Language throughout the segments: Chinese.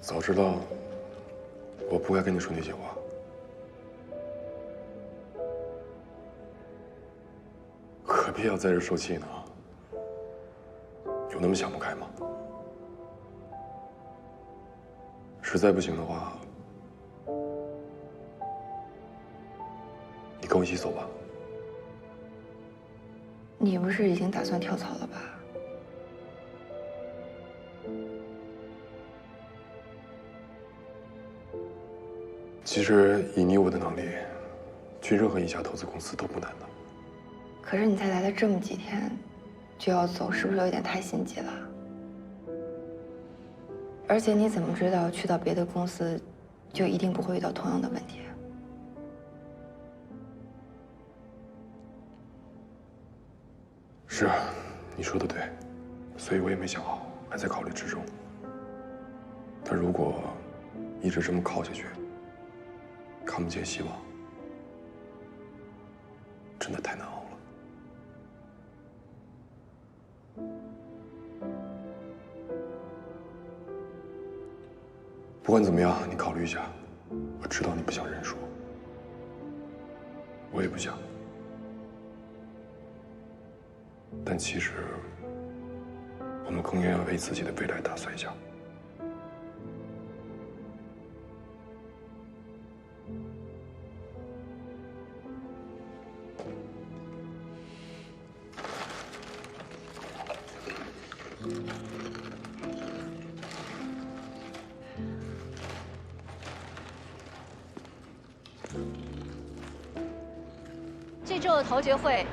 早知道我不该跟你说那些话。何必要在这受气呢？有那么想不开吗？实在不行的话，你跟我一起走吧。你不是已经打算跳槽了吧？其实以你我的能力，去任何一家投资公司都不难的。可是你才来了这么几天，就要走，是不是有点太心急了？而且你怎么知道去到别的公司，就一定不会遇到同样的问题？是，你说的对，所以我也没想好，还在考虑之中。但如果一直这么靠下去，看不见希望，真的太难熬了。不管怎么样，你考虑一下。我知道你不想认输，我也不想。但其实，我们更应该为自己的未来打算一下。这周的头决会，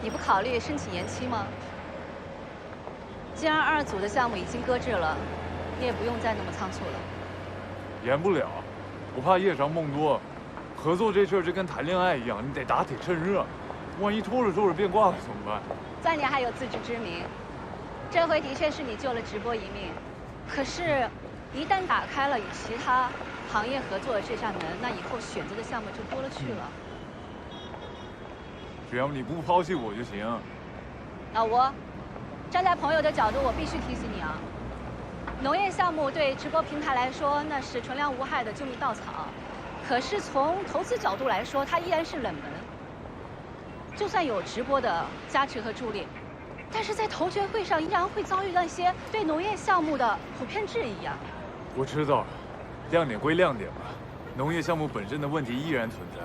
你不考虑申请延期吗？既然2组的项目已经搁置了，你也不用再那么仓促了。延不了，我怕夜长梦多。合作这事儿就跟谈恋爱一样，你得打铁趁热。万一拖着拖着变卦了怎么办？算你还有自知之明。这回的确是你救了直播一命，可是，一旦打开了与其他行业合作的这扇门，那以后选择的项目就多了去了。只要你不抛弃我就行。老吴，站在朋友的角度，我必须提醒你啊，农业项目对直播平台来说那是纯良无害的救命稻草，可是从投资角度来说，它依然是冷门。就算有直播的加持和助力，但是在投决会上依然会遭遇那些对农业项目的普遍质疑啊。我知道了，亮点归亮点吧，农业项目本身的问题依然存在。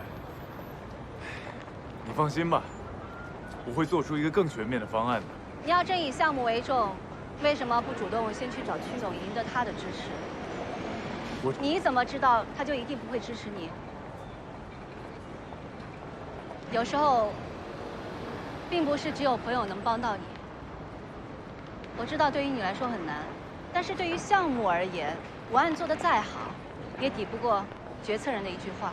你放心吧，我会做出一个更全面的方案的。你要真以项目为重，为什么不主动先去找曲总，赢得他的支持？你怎么知道他就一定不会支持你？有时候，并不是只有朋友能帮到你。我知道对于你来说很难，但是对于项目而言，文案做得再好，也抵不过决策人的一句话。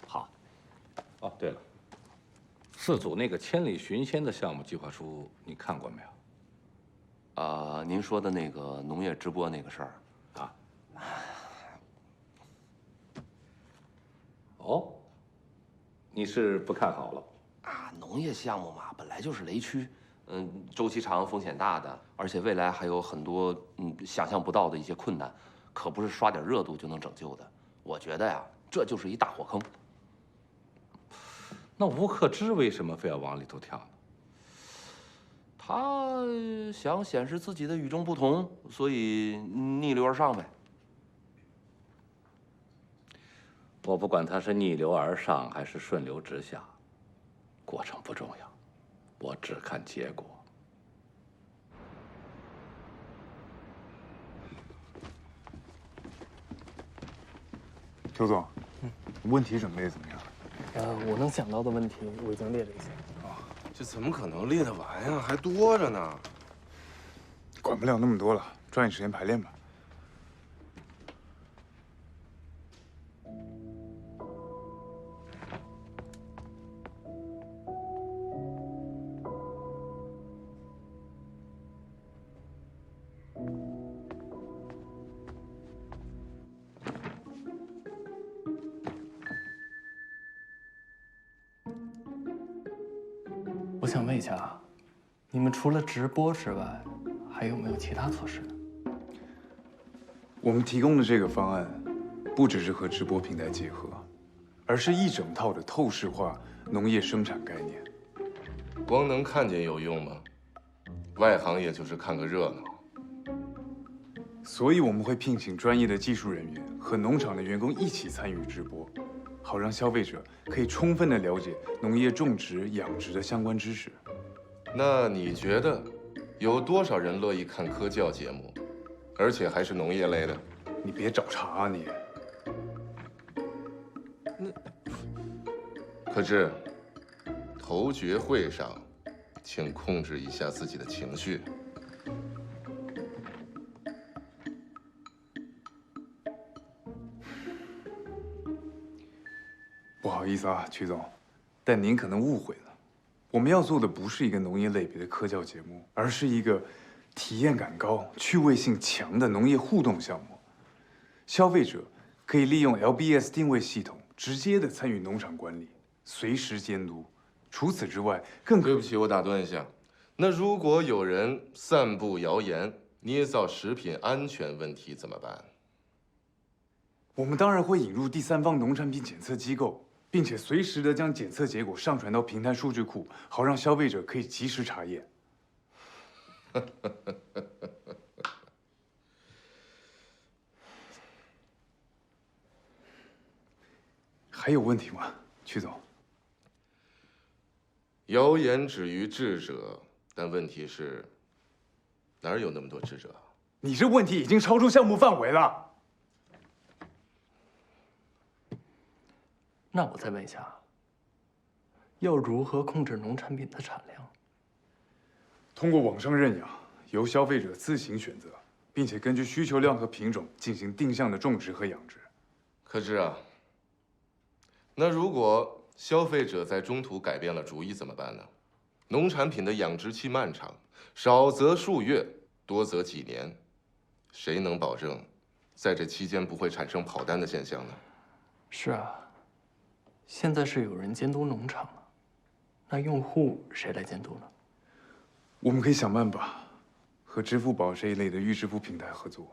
好。哦，对了，4组那个千里寻仙的项目计划书你看过没有？您说的那个农业直播那个事儿，啊？哦，你是不看好了？农业项目嘛，本来就是雷区，周期长、风险大的，而且未来还有很多想象不到的一些困难，可不是刷点热度就能拯救的。我觉得呀，这就是一大火坑。那吴克之为什么非要往里头跳呢？他想显示自己的与众不同，所以逆流而上呗。我不管他是逆流而上还是顺流直下，过程不重要，我只看结果。邱总，问题准备怎么样？我能想到的问题我已经列了一下。这怎么可能列得完呀？还多着呢。管不了那么多了，抓紧时间排练吧。我想问一下啊，你们除了直播之外，还有没有其他措施？我们提供的这个方案，不只是和直播平台结合，而是一整套的透视化农业生产概念。光能看见有用吗？外行也就是看个热闹。所以我们会聘请专业的技术人员和农场的员工一起参与直播，好让消费者可以充分的了解农业种植、养殖的相关知识。那你觉得，有多少人乐意看科教节目，而且还是农业类的？你别找茬啊你！可是，头决会上，请控制一下自己的情绪。不好意思啊，曲总，但您可能误会了。我们要做的不是一个农业类别的科教节目，而是一个体验感高、趣味性强的农业互动项目。消费者可以利用 LBS 定位系统直接的参与农场管理，随时监督。除此之外，对不起，我打断一下。那如果有人散布谣言，捏造食品安全问题怎么办？我们当然会引入第三方农产品检测机构，并且随时的将检测结果上传到平台数据库，好让消费者可以及时查验。还有问题吗，曲总？谣言止于智者，但问题是，哪儿有那么多智者？你这问题已经超出项目范围了。那我再问一下，要如何控制农产品的产量？通过网上认养，由消费者自行选择，并且根据需求量和品种进行定向的种植和养殖。可是啊，那如果消费者在中途改变了主意怎么办呢？农产品的养殖期漫长，少则数月，多则几年，谁能保证在这期间不会产生跑单的现象呢？是啊，现在是有人监督农场了，那用户谁来监督呢？我们可以想办法和支付宝这一类的预支付平台合作。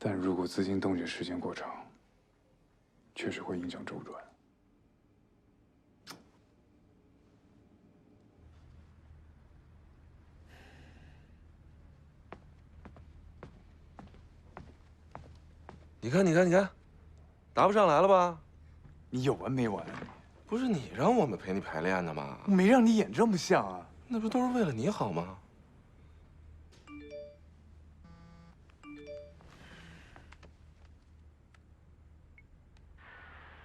但如果资金冻结时间过长，确实会影响周转。你看，你看，你看，答不上来了吧？你有完没完啊？不是你让我们陪你排练的吗？我没让你演这么像啊！那不都是为了你好吗？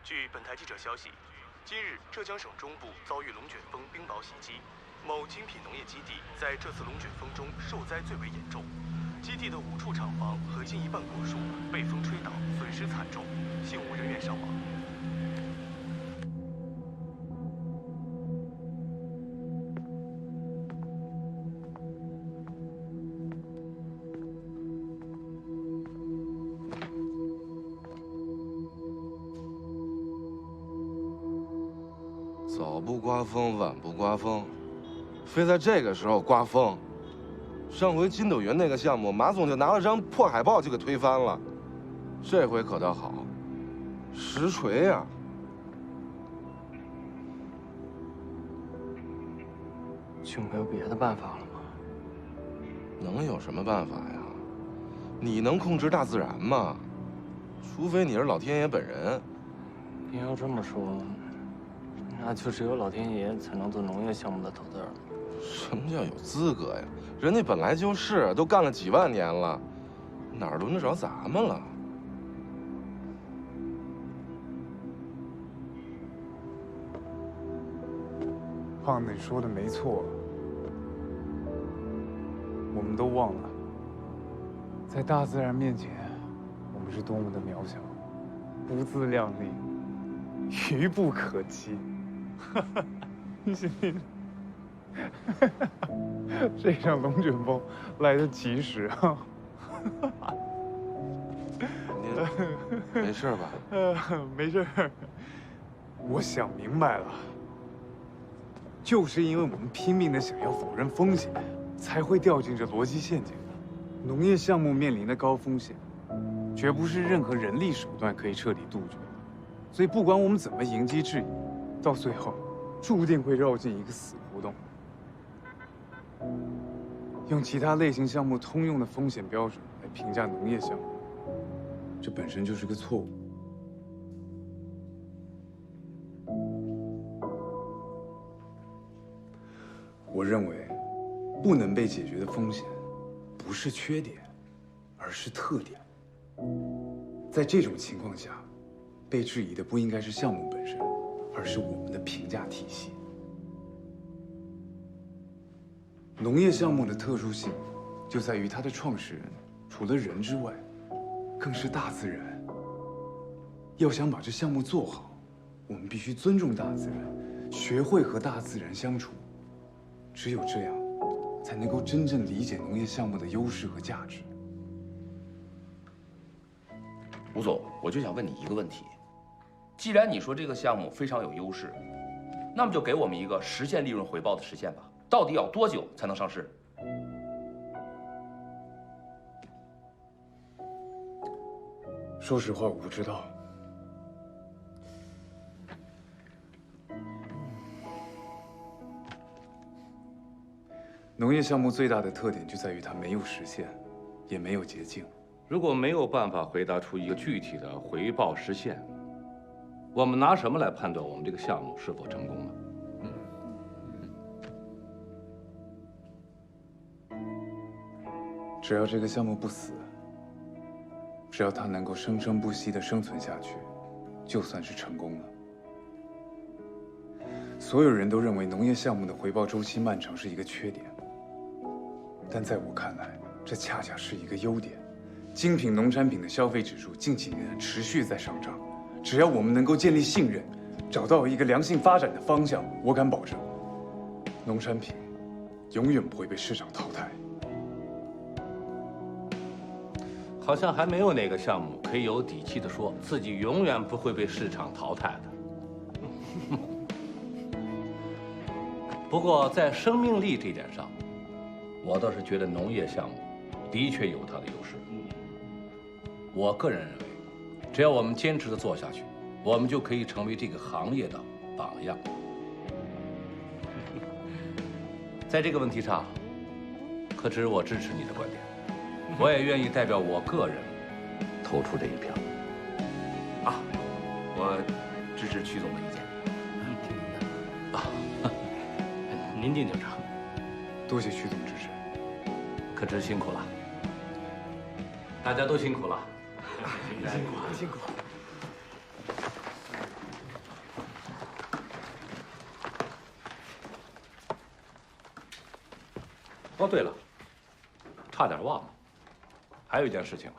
据本台记者消息，今日浙江省中部遭遇龙卷风冰雹袭击，某精品农业基地在这次龙卷风中受灾最为严重。基地的5处厂房和近1半果树被风吹倒，损失惨重，幸无人员伤亡。早不刮风，晚不刮风，非在这个时候刮风。上回金斗园那个项目，马总就拿了张破海报就给推翻了，这回可倒好，实锤呀！就没有别的办法了吗？能有什么办法呀？你能控制大自然吗？除非你是老天爷本人。你要这么说，那就只有老天爷才能做农业项目的头子了。什么叫有资格呀？人家本来就是，都干了几万年了。哪儿轮得着咱们了？胖子，你说的没错，我们都忘了，在大自然面前，我们是多么的渺小，不自量力，愚不可及。你信不信？这场龙卷风来得及时啊！您没事吧？没事儿。我想明白了，就是因为我们拼命的想要否认风险，才会掉进这逻辑陷阱的。农业项目面临的高风险，绝不是任何人力手段可以彻底杜绝的。所以，不管我们怎么迎击质疑，到最后，注定会绕进一个死胡同。用其他类型项目通用的风险标准来评价农业项目，这本身就是个错误。我认为，不能被解决的风险，不是缺点，而是特点。在这种情况下，被质疑的不应该是项目本身，而是我们的评价体系。农业项目的特殊性，就在于它的创始人除了人之外，更是大自然。要想把这项目做好，我们必须尊重大自然，学会和大自然相处。只有这样，才能够真正理解农业项目的优势和价值。吴总，我就想问你一个问题：既然你说这个项目非常有优势，那么就给我们一个实现利润回报的时限吧。到底要多久才能上市？说实话，我不知道。农业项目最大的特点就在于它没有时限，也没有捷径。如果没有办法回答出一个具体的回报实现，我们拿什么来判断我们这个项目是否成功呢？只要这个项目不死，只要它能够生生不息地生存下去，就算是成功了。所有人都认为农业项目的回报周期漫长是一个缺点，但在我看来，这恰恰是一个优点。精品农产品的消费指数近几年持续在上涨，只要我们能够建立信任，找到一个良性发展的方向，我敢保证，农产品永远不会被市场淘汰。好像还没有哪个项目可以有底气地说自己永远不会被市场淘汰的。不过在生命力这点上，我倒是觉得农业项目的确有它的优势。我个人认为，只要我们坚持地做下去，我们就可以成为这个行业的榜样。在这个问题上，可知我支持你的观点。我也愿意代表我个人投出这一票。啊，我支持曲总的意见。您敬酒长，多谢曲总支持。可知辛苦了，大家都辛苦了。辛苦了，辛苦了。哦，对了，差点忘了。还有一件事情了，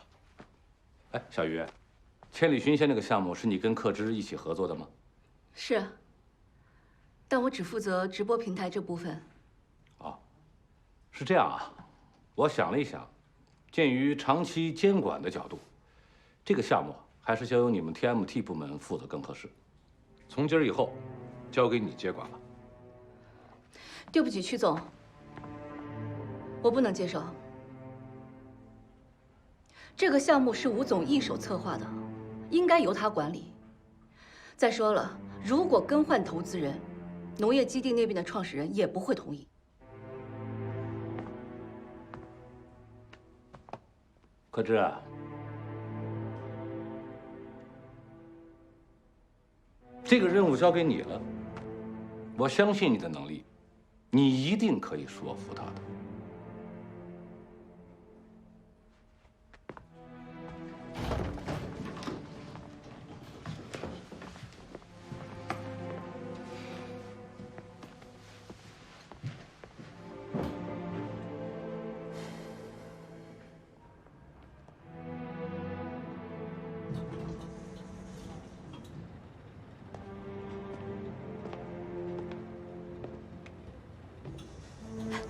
哎，小鱼，千里寻仙那个项目是你跟克之一起合作的吗？是，但我只负责直播平台这部分。哦，是这样啊。我想了一想，鉴于长期监管的角度，这个项目还是交由你们 TMT 部门负责更合适。从今儿以后，交给你接管了。对不起，曲总，我不能接受。这个项目是吴总一手策划的，应该由他管理。再说了，如果更换投资人，农业基地那边的创始人也不会同意。可知啊，这个任务交给你了，我相信你的能力，你一定可以说服他的。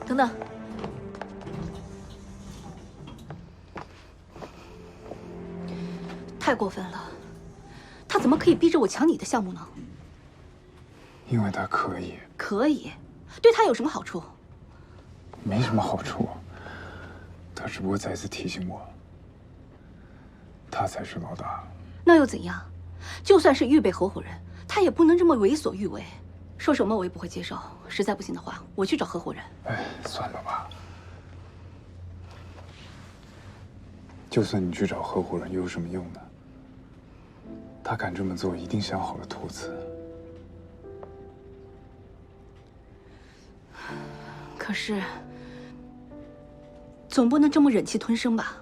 等等，太过分了！他怎么可以逼着我抢你的项目呢？因为他可以。可以，对他有什么好处？没什么好处，他只不过再次提醒我，他才是老大。那又怎样？就算是预备合伙人，他也不能这么为所欲为。说什么我也不会接受。实在不行的话，我去找合伙人。哎，算了吧。就算你去找合伙人，又有什么用呢？他敢这么做，一定想好了图辞。可是，总不能这么忍气吞声吧？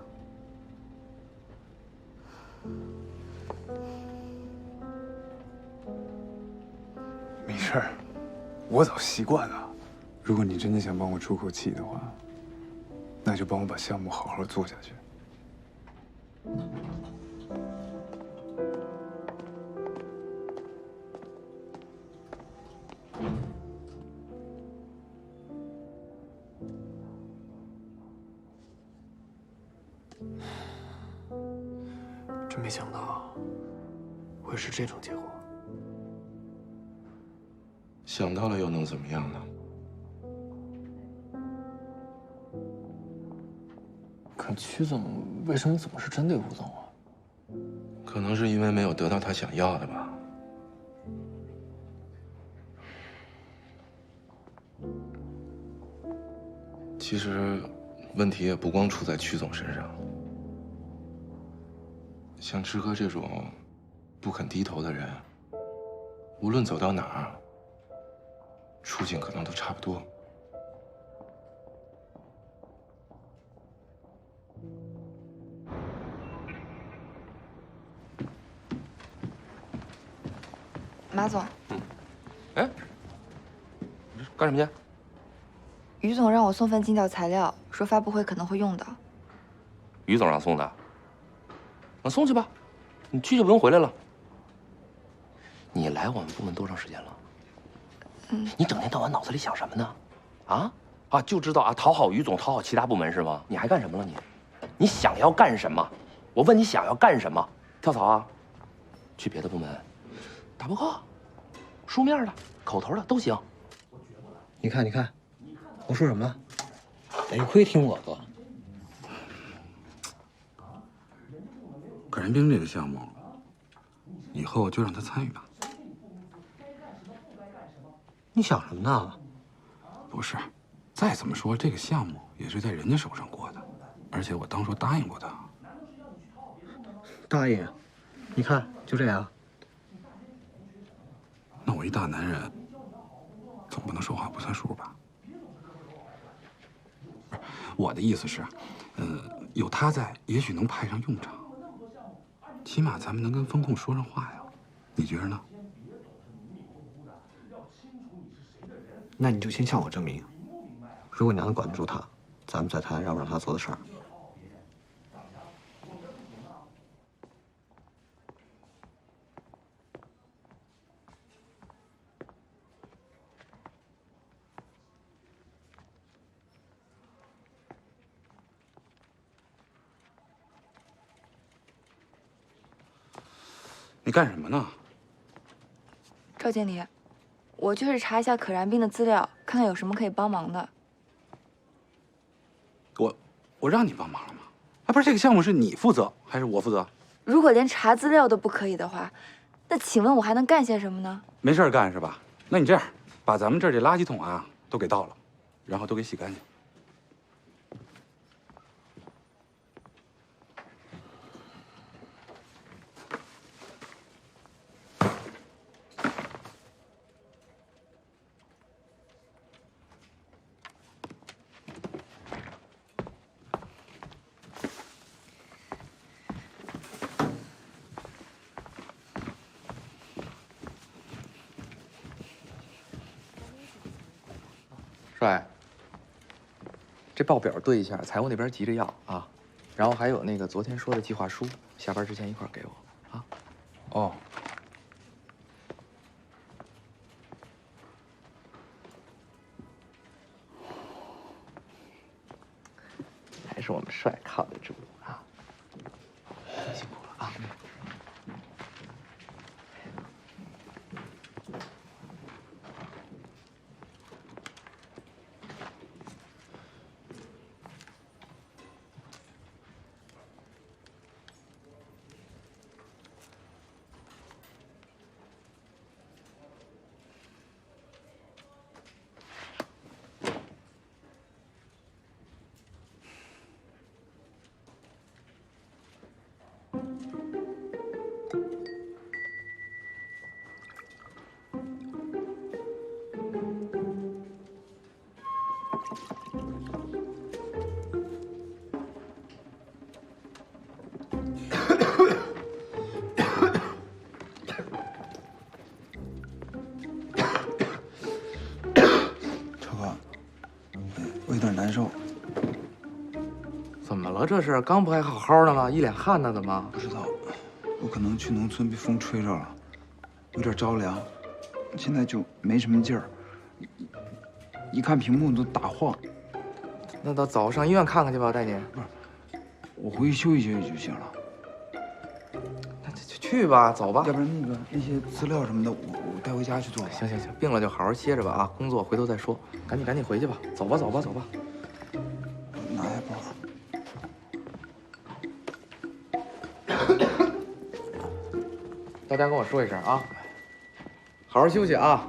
没事儿，我早习惯了。如果你真的想帮我出口气的话，那就帮我把项目好好做下去。真没想到会是这种结果。想到了又能怎么样呢？可曲总为什么总是针对吴总啊？可能是因为没有得到他想要的吧。其实，问题也不光出在曲总身上。像志哥这种不肯低头的人，无论走到哪儿，处境可能都差不多。马总，哎，你这干什么去？于总让我送份尽调材料，说发布会可能会用到。于总让送的，那送去吧，你去就不用回来了。你来我们部门多长时间了？你整天到晚脑子里想什么呢？啊，就知道啊，讨好于总，讨好其他部门是吗？你还干什么了你？你想要干什么？我问你想要干什么？跳槽啊？去别的部门？打报告？书面的、口头的都行。你看，你看，我说什么了？得亏听我的。可燃冰这个项目，以后就让他参与吧。你想什么呢？不是，再怎么说这个项目也是在人家手上过的，而且我当初答应过他。答应？你看，就这样。那我一大男人，总不能说话不算数吧？我的意思是，有他在，也许能派上用场。起码咱们能跟风控说上话呀，你觉得呢？那你就先向我证明，如果你能管得住他，咱们再谈让不让他做的事儿。你干什么呢？赵经理，我就是查一下可燃冰的资料，看看有什么可以帮忙的。我让你帮忙了吗？不是这个项目是你负责还是我负责？如果连查资料都不可以的话，那请问我还能干些什么呢？没事干是吧？那你这样，把咱们这儿这垃圾桶啊都给倒了，然后都给洗干净。帅，这报表对一下，财务那边急着要啊，然后还有那个昨天说的计划书，下班之前一块儿给我啊。哦。我们帅靠得住啊！辛苦了啊！我有点难受。怎么了？这是刚不还好好的吗？一脸汗呢，怎么？不知道，我可能去农村被风吹着了，有点着凉，现在就没什么劲儿。一看屏幕都打晃。那早上医院看看去吧，我带你。不是，我回去休息休息就行了。那就去吧，走吧。要不然那些资料什么的，我带回家去做吧。行，病了就好好歇着吧啊，工作回头再说。赶紧回去吧，走吧。拿下包。到家跟我说一声啊，好好休息啊。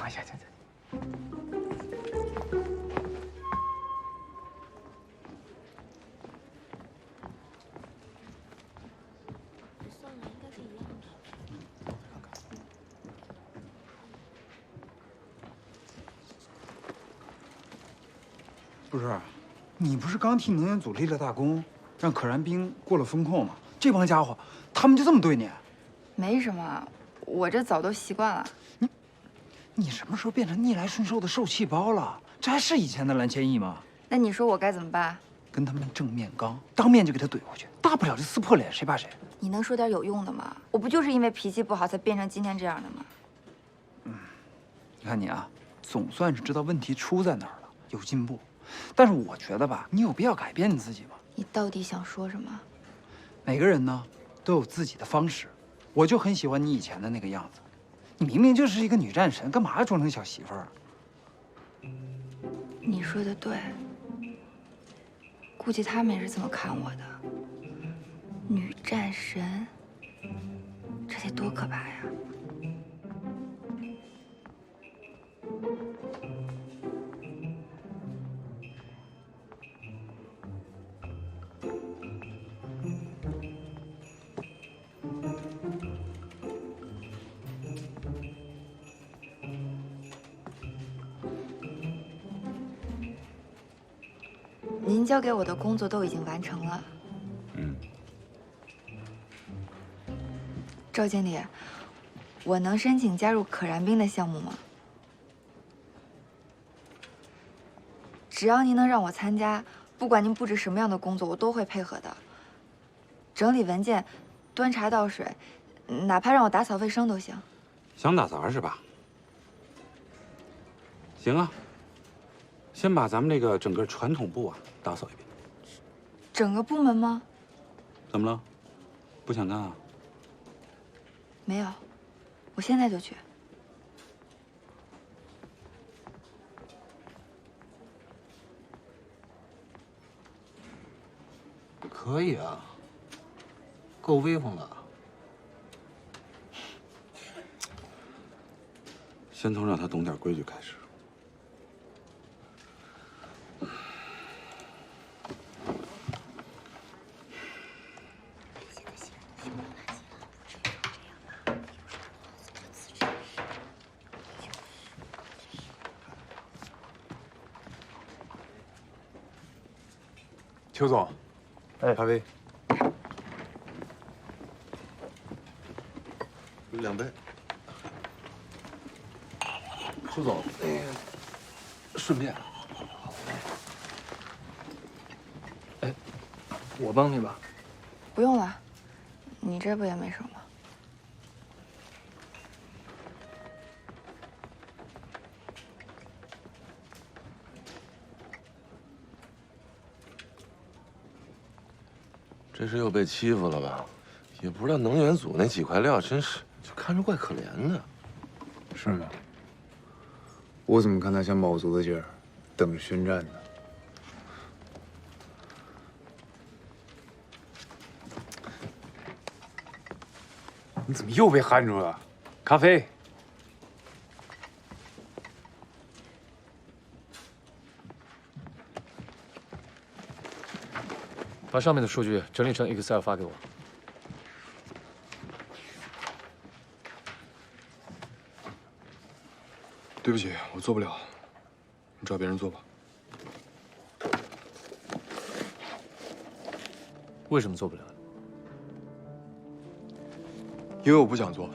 哎呀，行。不是，你不是刚替能源组立了大功，让可燃冰过了风控吗？这帮家伙，他们就这么对你？没什么，我这早都习惯了。你什么时候变成逆来顺受的受气包了？这还是以前的蓝千亿吗？那你说我该怎么办？跟他们正面刚，当面就给他怼回去，大不了就撕破脸，谁怕谁？你能说点有用的吗？我不就是因为脾气不好才变成今天这样的吗？你看你啊，总算是知道问题出在哪儿了，有进步。但是我觉得吧，你有必要改变你自己吗？你到底想说什么？每个人呢都有自己的方式，我就很喜欢你以前的那个样子。你明明就是一个女战神，干嘛要装成小媳妇儿？你说的对，估计他们也是这么看我的。女战神，这得多可怕呀！您交给我的工作都已经完成了。赵经理，我能申请加入可燃冰的项目吗？只要您能让我参加，不管您布置什么样的工作，我都会配合的。整理文件、端茶倒水，哪怕让我打扫卫生都行。想打杂是吧？行啊，先把咱们这个整个传统部啊打扫一遍。整个部门吗？怎么了？不想干啊？没有，我现在就去。可以啊，够威风的。先从让他懂点规矩开始。邱总，咖啡。2杯。邱总，顺便，我帮你吧。不用了，你这不也没什么。这是又被欺负了吧？也不知道能源组那几块料，真是就看着怪可怜的。是吗？我怎么看他像卯足了劲儿，等着宣战呢？你怎么又被喊住了？咖啡。把上面的数据整理成 Excel 发给我。对不起，我做不了，你找别人做吧。为什么做不了？因为我不想做。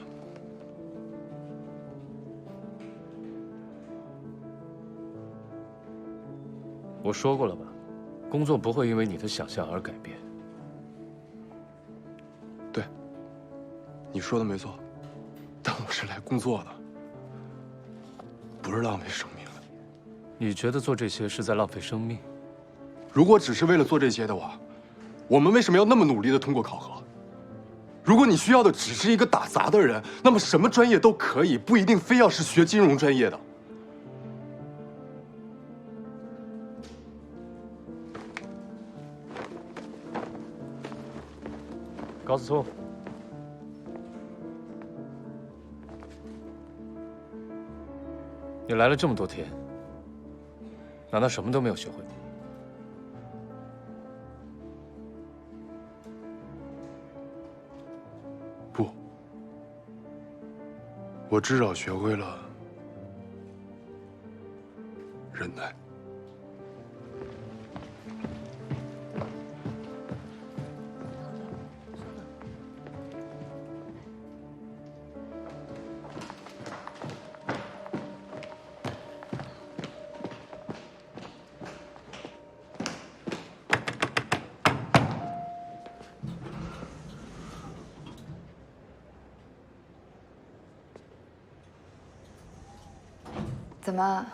我说过了吧，工作不会因为你的想象而改变。对，你说的没错，但我是来工作的，不是浪费生命的。你觉得做这些是在浪费生命？如果只是为了做这些的话，我们为什么要那么努力的通过考核？如果你需要的只是一个打杂的人，那么什么专业都可以，不一定非要是学金融专业的。高思聪，你来了这么多天，难道什么都没有学会吗？不，我至少学会了忍耐。怎么，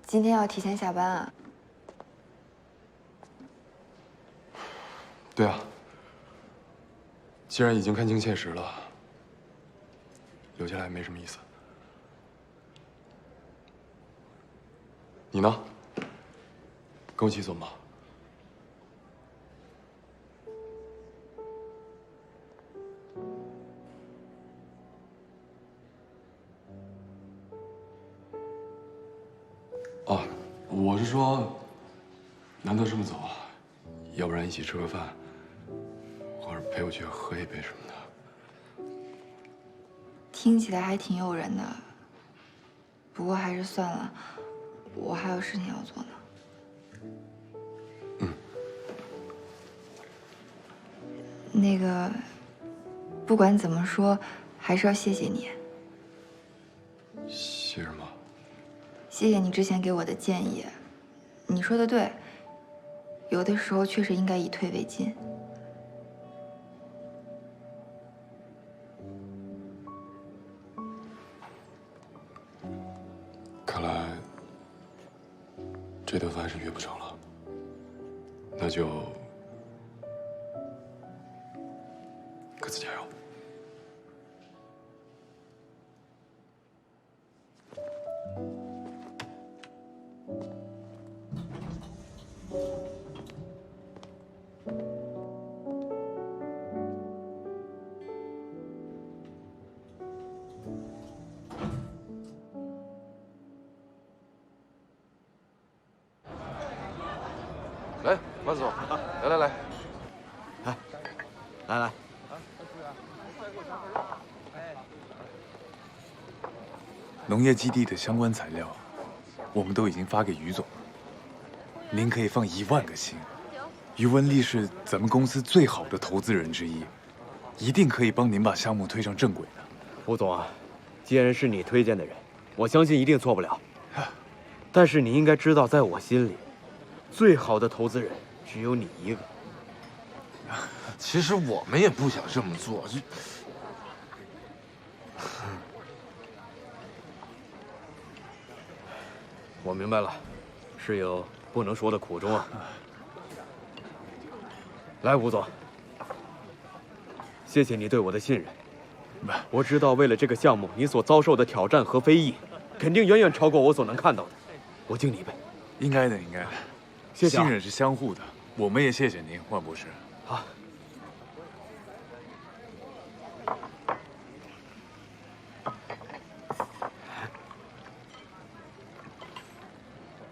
今天要提前下班啊？对啊，既然已经看清现实了，留下来没什么意思。你呢？跟我一起走吗？哦，我是说，难得这么早，要不然一起吃个饭，或者陪我去喝一杯什么的。听起来还挺诱人的，不过还是算了，我还有事情要做呢。那个，不管怎么说，还是要谢谢你。谢什么？谢谢你之前给我的建议，你说的对，有的时候确实应该以退为进。看来这顿饭是约不成了，那就各自加油。来，万总，来来来，来，农业基地的相关材料，我们都已经发给于总了。您可以放10000个心，于文丽是咱们公司最好的投资人之一，一定可以帮您把项目推上正轨的。胡总啊，既然是你推荐的人，我相信一定错不了。但是你应该知道，在我心里，最好的投资人只有你一个。其实我们也不想这么做，我明白了，是有不能说的苦衷啊。来，吴总，谢谢你对我的信任。我知道为了这个项目，你所遭受的挑战和非议，肯定远远超过我所能看到的。我敬你一杯。应该的，应该的。谢谢啊。信任是相互的，我们也谢谢您，万博士。好。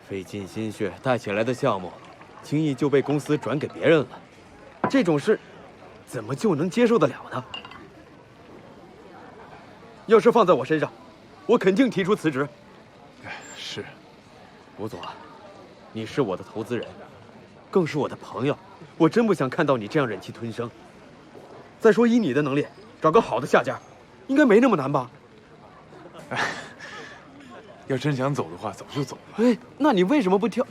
费尽心血带起来的项目，轻易就被公司转给别人了，这种事，怎么就能接受得了呢？要是放在我身上，我肯定提出辞职。是，吴总啊，你是我的投资人，更是我的朋友，我真不想看到你这样忍气吞声。再说，以你的能力，找个好的下家，应该没那么难吧？要真想走的话，早就走了。哎，那你为什么不跳？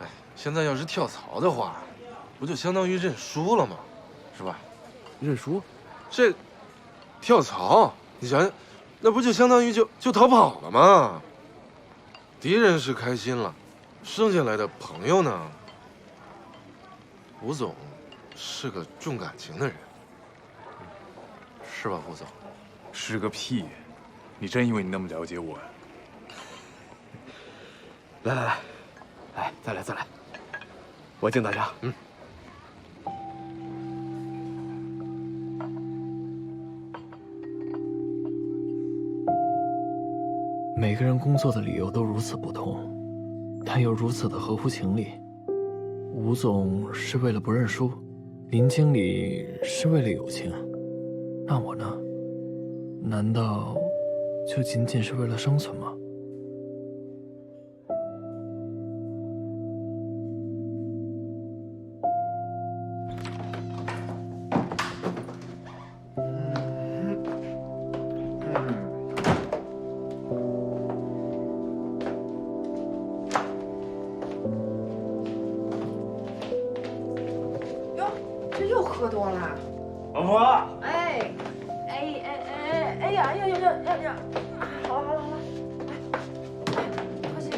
哎，现在要是跳槽的话，不就相当于认输了吗？是吧？认输？这跳槽，你想想，那不就相当于就逃跑了吗？敌人是开心了，剩下来的朋友呢？吴总是个重感情的人，是吧，吴总？是个屁！你真以为你那么了解我呀？来，再来，我敬大家。每个人工作的理由都如此不同，但又如此的合乎情理。吴总是为了不认输，林经理是为了友情，那我呢？难道就仅仅是为了生存吗？哟，这又喝多了。老婆。哎呀，好了，快起。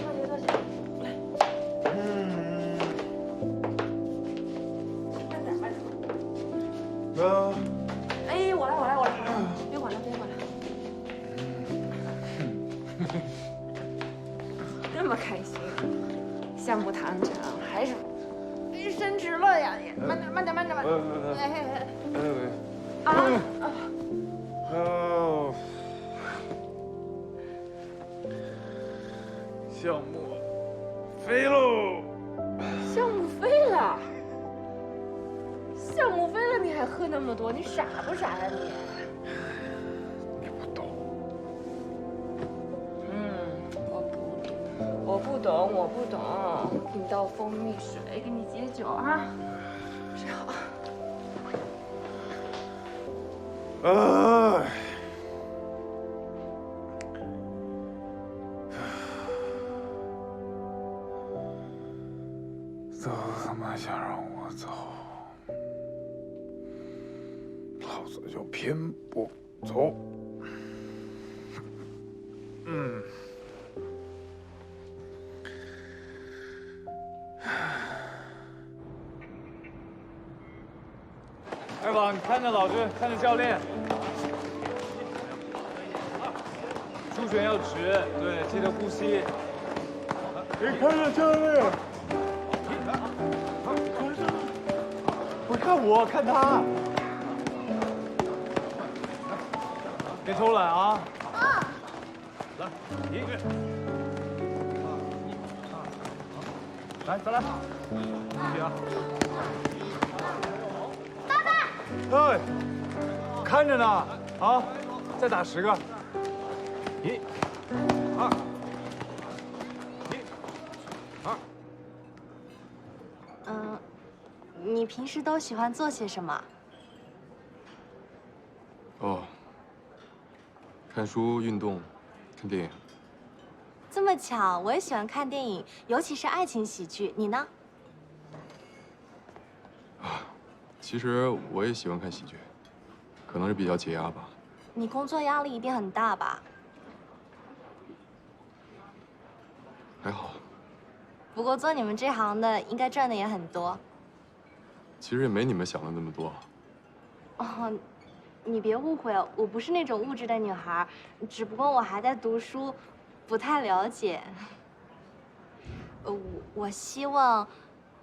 哎，我来，别管了。这么开心，项目谈成还是升职了呀？慢点。项目飞喽！项目飞了，你还喝那么多，你傻不傻呀你？你不懂。我不懂。给你倒蜂蜜水，给你解酒啊。睡好。哎。都他妈想让我走，老子就偏不走。二宝，你看着老师，看着教练。出拳要直，对，记得呼吸。你看着教练。不是看我，看他。别偷懒啊！来，一个。来，再来。注意啊！爸爸。哎，看着呢，啊，再打10个。1、2、1、2。你平时都喜欢做些什么？看书、运动、看电影。这么巧，我也喜欢看电影，尤其是爱情喜剧。你呢？其实我也喜欢看喜剧，可能是比较解压吧。你工作压力一定很大吧？还好。不过做你们这行的，应该赚的也很多。其实也没你们想的那么多。哦，你别误会，我不是那种物质的女孩，只不过我还在读书，不太了解。我希望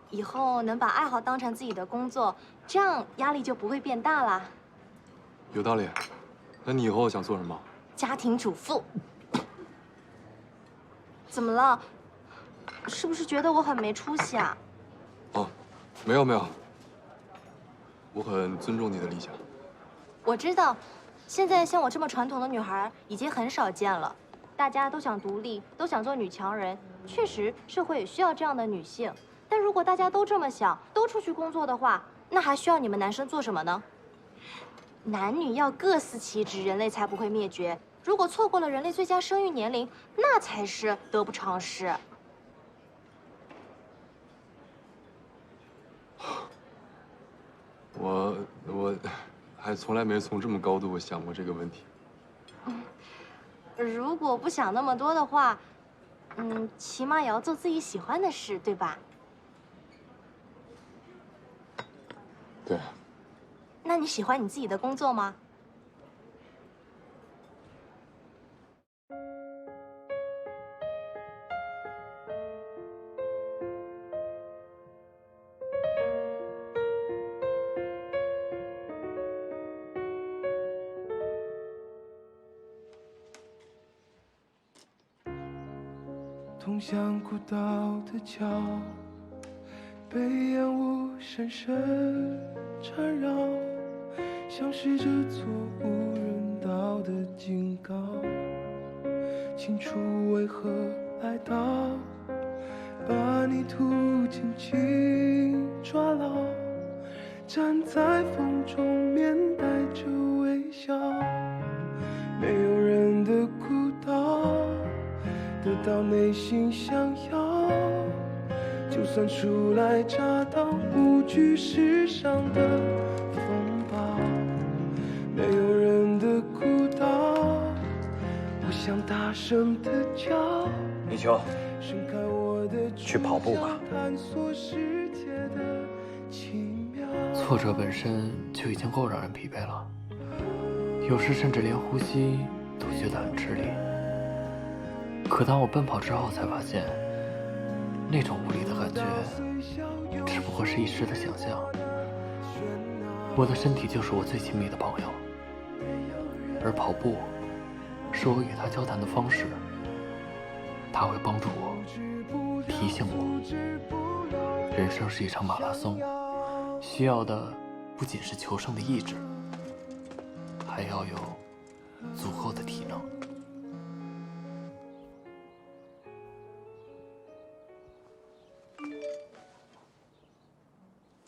以后能把爱好当成自己的工作，这样压力就不会变大啦。有道理。那你以后想做什么？家庭主妇。怎么了？是不是觉得我很没出息啊？哦，没有没有。我很尊重你的理想。我知道，现在像我这么传统的女孩已经很少见了，大家都想独立，都想做女强人。确实，社会也需要这样的女性。但如果大家都这么想，都出去工作的话，那还需要你们男生做什么呢？男女要各司其职，人类才不会灭绝。如果错过了人类最佳生育年龄，那才是得不偿失。我还从来没从这么高度想过这个问题。如果不想那么多的话，起码也要做自己喜欢的事，对吧？对。那你喜欢你自己的工作吗？通向孤岛的桥，被烟雾深深缠绕，像是这座无人岛的警告。清楚为何来到，把你途紧紧抓牢，站在风中面带着微笑，没有人的孤岛。得到内心想要，就算初来乍到，无惧世上的风暴。没有人的孤岛，我想大声的叫。立秋，去跑步吧。挫折本身就已经够让人疲惫了，有时甚至连呼吸都觉得很吃力。可当我奔跑之后，才发现，那种无力的感觉，只不过是一时的想象。我的身体就是我最亲密的朋友，而跑步，是我与他交谈的方式。他会帮助我，提醒我，人生是一场马拉松，需要的不仅是求胜的意志，还要有足够的体能。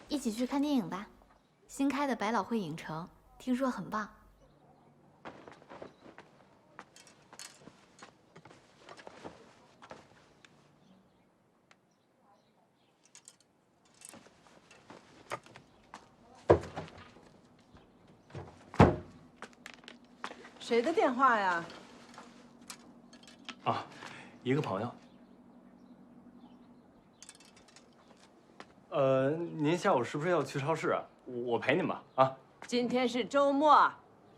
一起去看电影吧，新开的百老汇影城，听说很棒。谁的电话呀？啊，一个朋友。您下午是不是要去超市啊？我陪您吧。啊，今天是周末，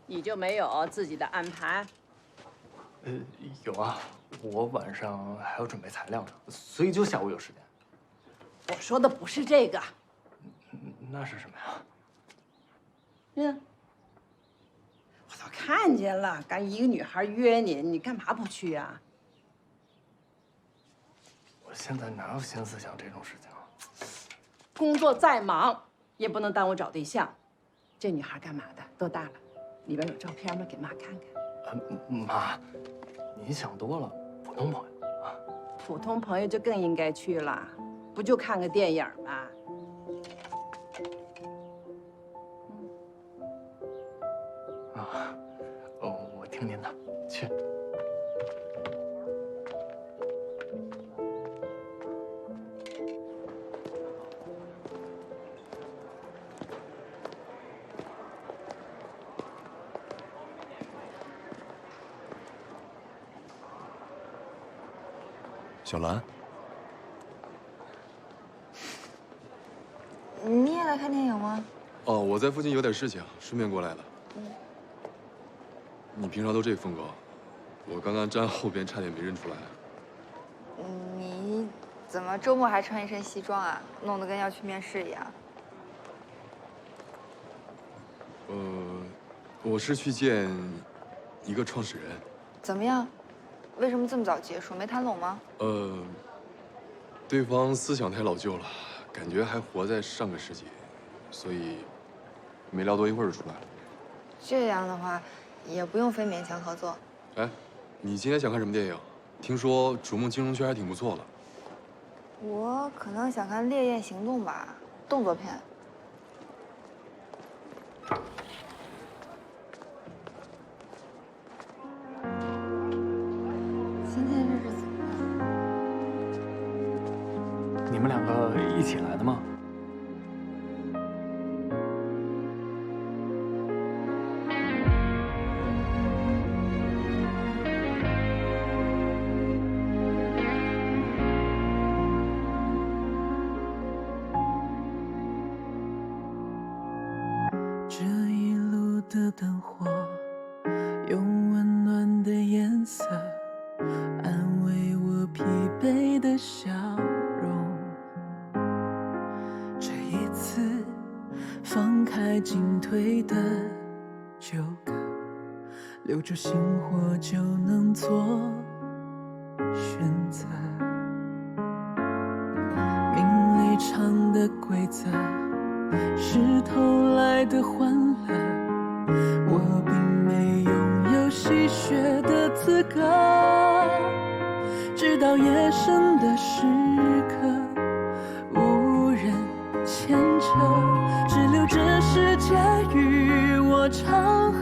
你就没有自己的安排？有啊，我晚上还要准备材料呢，所以就下午有时间。我说的不是这个。那是什么呀？我都看见了，敢一个女孩约你，你干嘛不去呀？我现在哪有心思想这种事情啊？工作再忙，也不能耽误找对象。这女孩干嘛的？多大了？里边有照片吗？给妈看看。妈，您想多了，普通朋友啊。普通朋友就更应该去了，不就看个电影吗？啊，我听您的，去。小兰，你也来来看电影吗？哦，我在附近有点事情，顺便过来的。你平常都这风格？我刚刚站后边，差点没认出来。你怎么周末还穿一身西装啊？弄得跟要去面试一样。我是去见一个创始人。怎么样？为什么这么早结束？没谈拢吗？对方思想太老旧了，感觉还活在上个世纪，所以没聊多一会儿就出来了。这样的话，也不用非勉强合作。哎，你今天想看什么电影？听说逐梦金融圈还挺不错的。我可能想看《烈焰行动》吧，动作片。今天这是怎么了？你们两个一起来的吗？这一路的灯火，用温暖的颜色安慰我疲惫的笑容。这一次放开进退的纠葛，留住星火就能做选择。名利场的规则是偷来的欢乐，我并没拥有戏谑的资格。直到夜深的时刻，无人牵扯，只留这世界与我长河。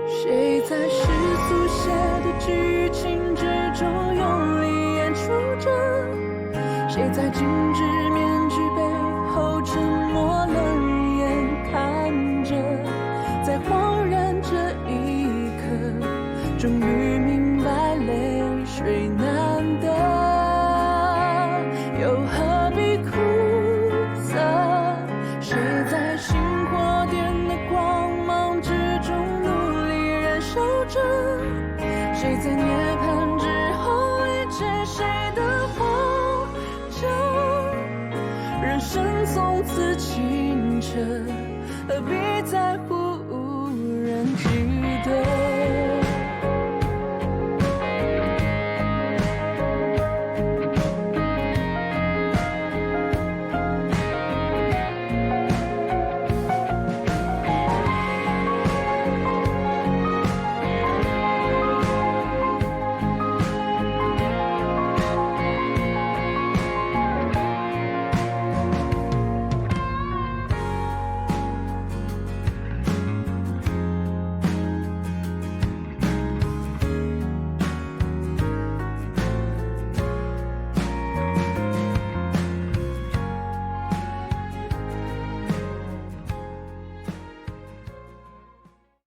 谁在世俗写的剧情之中用力演出着？谁在精致面具背后沉默冷眼看着？在恍然这一刻，终于明白泪水难得，又何必苦涩？谁在星火点的光芒之中努力燃烧着？谁在涅槃之后理解谁的活着？人生从此清澈，何必在乎无人记得？